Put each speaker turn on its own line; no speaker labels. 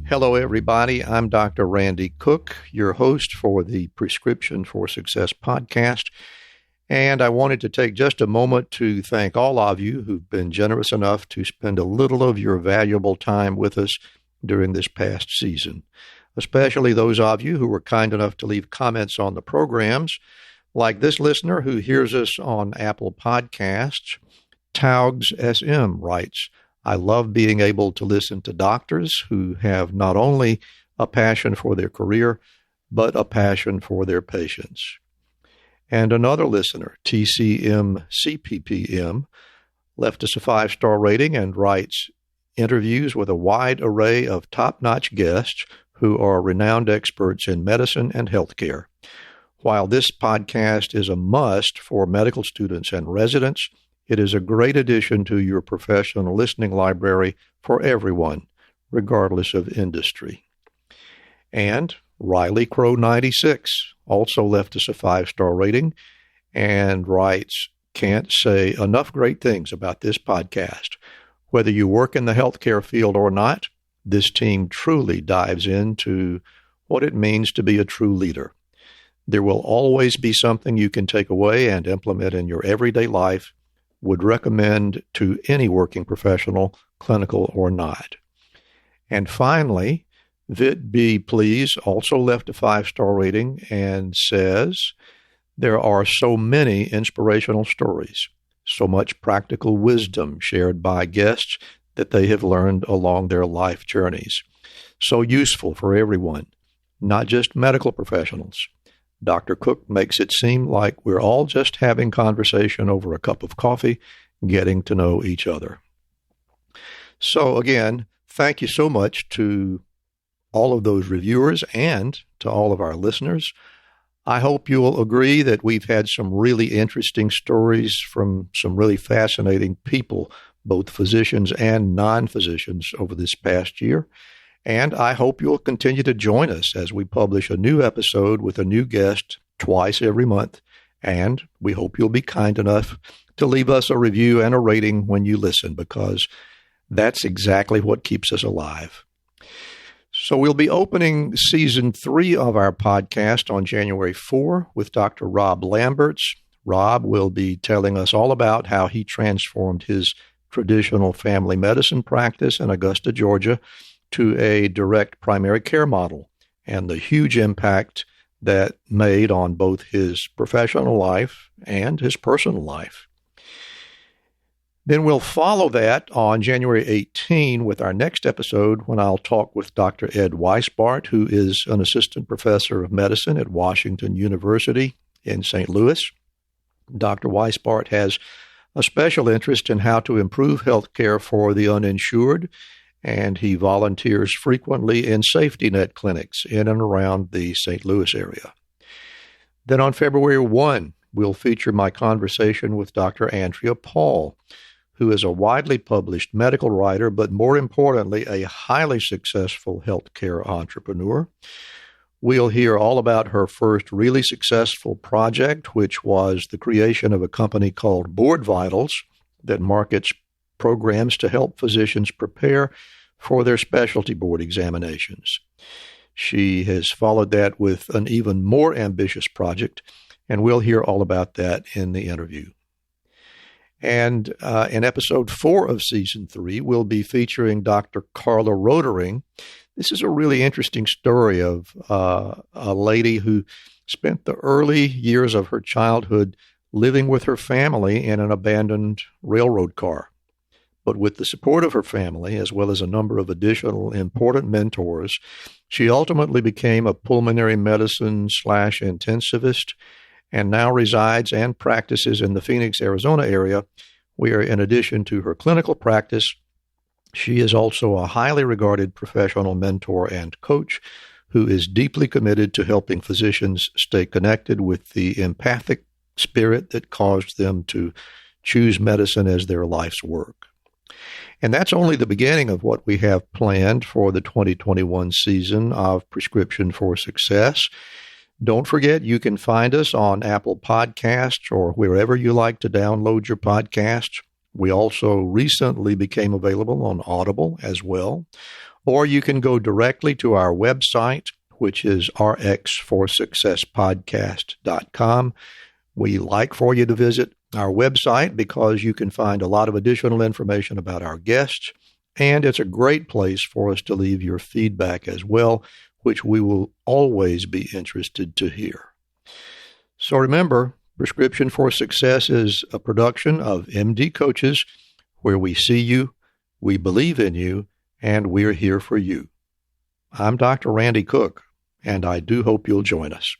Hello, everybody. I'm Dr. Randy Cook, your host for the Prescription for Success podcast. And I wanted to take just a moment to thank all of you who've been generous enough to spend a little of your valuable time with us during this past season, especially those of you who were kind enough to leave comments on the programs, like this listener who hears us on Apple Podcasts. Taugs SM writes, I love being able to listen to doctors who have not only a passion for their career, but a passion for their patients. And another listener, TCM-CPPM, left us a 5-star rating and writes, interviews with a wide array of top-notch guests who are renowned experts in medicine and healthcare. While this podcast is a must for medical students and residents, it is a great addition to your professional listening library for everyone, regardless of industry. And Riley Crow 96 also left us a 5-star rating and writes, can't say enough great things about this podcast. Whether you work in the healthcare field or not, this team truly dives into what it means to be a true leader. There will always be something you can take away and implement in your everyday life. Would recommend to any working professional, clinical or not. And finally, Vit B. Please also left a 5-star rating and says, there are so many inspirational stories, so much practical wisdom shared by guests that they have learned along their life journeys. So useful for everyone, not just medical professionals. Dr. Cook makes it seem like we're all just having conversation over a cup of coffee, getting to know each other. So again, thank you so much to all of those reviewers and to all of our listeners. I hope you'll agree that we've had some really interesting stories from some really fascinating people, both physicians and non-physicians, over this past year. And I hope you'll continue to join us as we publish a new episode with a new guest twice every month. And we hope you'll be kind enough to leave us a review and a rating when you listen, because that's exactly what keeps us alive. So we'll be opening season 3 of our podcast on January 4 with Dr. Rob Lamberts. Rob will be telling us all about how he transformed his traditional family medicine practice in Augusta, Georgia, to a direct primary care model and the huge impact that made on both his professional life and his personal life. Then we'll follow that on January 18 with our next episode when I'll talk with Dr. Ed Weisbart, who is an assistant professor of medicine at Washington University in St. Louis. Dr. Weisbart has a special interest in how to improve health care for the uninsured, and he volunteers frequently in safety net clinics in and around the St. Louis area. Then on February 1, we'll feature my conversation with Dr. Andrea Paul, who is a widely published medical writer, but more importantly, a highly successful healthcare entrepreneur. We'll hear all about her first really successful project, which was the creation of a company called Board Vitals that markets programs to help physicians prepare for their specialty board examinations. She has followed that with an even more ambitious project, and we'll hear all about that in the interview. And in episode 4 of season 3, we'll be featuring Dr. Carla Rodering. This is a really interesting story of a lady who spent the early years of her childhood living with her family in an abandoned railroad car. But with the support of her family, as well as a number of additional important mentors, she ultimately became a pulmonary medicine /intensivist and now resides and practices in the Phoenix, Arizona area, where in addition to her clinical practice, she is also a highly regarded professional mentor and coach who is deeply committed to helping physicians stay connected with the empathic spirit that caused them to choose medicine as their life's work. And that's only the beginning of what we have planned for the 2021 season of Prescription for Success. Don't forget, you can find us on Apple Podcasts or wherever you like to download your podcasts. We also recently became available on Audible as well. Or you can go directly to our website, which is rx4successpodcast.com. We like for you to visit our website because you can find a lot of additional information about our guests, and it's a great place for us to leave your feedback as well, which we will always be interested to hear. So remember, Prescription for Success is a production of MD Coaches, where we see you, we believe in you, and we're here for you. I'm Dr. Randy Cook, and I do hope you'll join us.